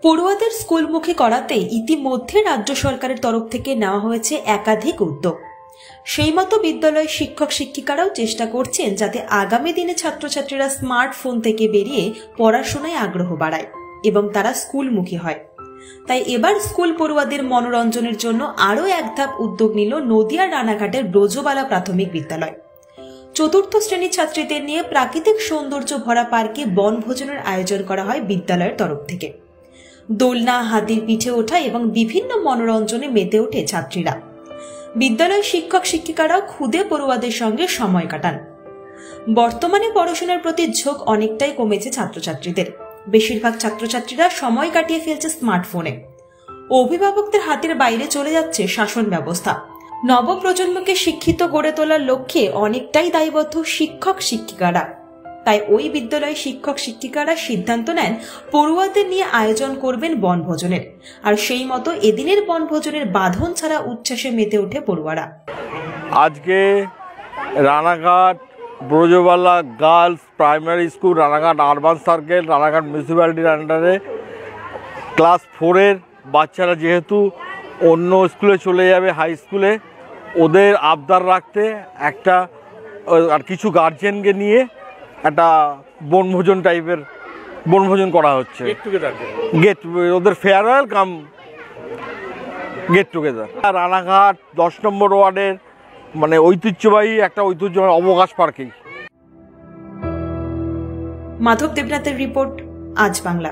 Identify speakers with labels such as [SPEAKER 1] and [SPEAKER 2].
[SPEAKER 1] পড়ুয়াদের স্কুলমুখী করাতে ইতিমধ্যে রাজ্য সরকারের তরফ থেকে নেওয়া হয়েছে একাধিক উদ্যোগ। সেই মতো বিদ্যালয় শিক্ষক শিক্ষিকারাও চেষ্টা করছেন যাতে আগামী দিনে ছাত্রছাত্রীরা স্মার্টফোন থেকে বেরিয়ে পড়াশোনায় আগ্রহ বাড়ায় এবং তারা স্কুলমুখী হয়। তাই এবার স্কুল পড়ুয়াদের মনোরঞ্জনের জন্য আরও এক ধাপ উদ্যোগ নিল নদিয়ার রানাঘাটের ব্রজবালা প্রাথমিক বিদ্যালয়। চতুর্থ শ্রেণীর ছাত্রীদের নিয়ে প্রাকৃতিক সৌন্দর্য ভরা পার্কে বনভোজনের আয়োজন করা হয় বিদ্যালয়ের তরফ থেকে। দোলনা, হাতির পিঠে ওঠা এবং বিভিন্ন মনোরঞ্জনে মেতে ওঠে ছাত্রীরা। বিদ্যালয়ের শিক্ষক শিক্ষিকারাও খুদে পড়ুয়াদের সঙ্গে সময় কাটান। বর্তমানে পড়াশোনার প্রতি ঝোঁক অনেকটাই কমেছে ছাত্রছাত্রীদের। বেশিরভাগ ছাত্রছাত্রীরা সময় কাটিয়ে ফেলছে স্মার্টফোনে। অভিভাবকদের হাতের বাইরে চলে যাচ্ছে শাসন ব্যবস্থা। নবপ্রজন্মকে শিক্ষিত গড়ে তোলার লক্ষ্যে অনেকটাই দায়বদ্ধ শিক্ষক শিক্ষিকারা। তাই ওই বিদ্যালয়ে শিক্ষক শিক্ষিকারা সিদ্ধান্ত নেন পড়ুয়াদের নিয়ে আয়োজন করবেন বনভোজনের। আর সেই মতো এদিনের বনভোজনের বাঁধন ছাড়া উচ্ছ্বাসে মেতে ওঠে পড়ুয়ারা।
[SPEAKER 2] আজকে Ranaghat Brajabala girls primary school, Ranaghat urban circle, Ranaghat মিউনিসিপ্যালিটির আন্ডারে ক্লাস 4-এর বাচ্চারা যেহেতু অন্য স্কুলে চলে যাবে হাই স্কুলে, ওদের আবদার রাখতে একটা আর কিছু গার্জেনকে নিয়ে একটা বনভোজন টাইপের বনভোজন করা হচ্ছে। গেট ওদের ফেয়ারওয়েল কাম গেট টুগেদার। রানাঘাট 10 নম্বর ওয়ার্ডের মানে ঐতিহ্যবাহী অবকাশ পার্কেই।
[SPEAKER 1] মাধব দেবনাথের রিপোর্ট, আজ বাংলা।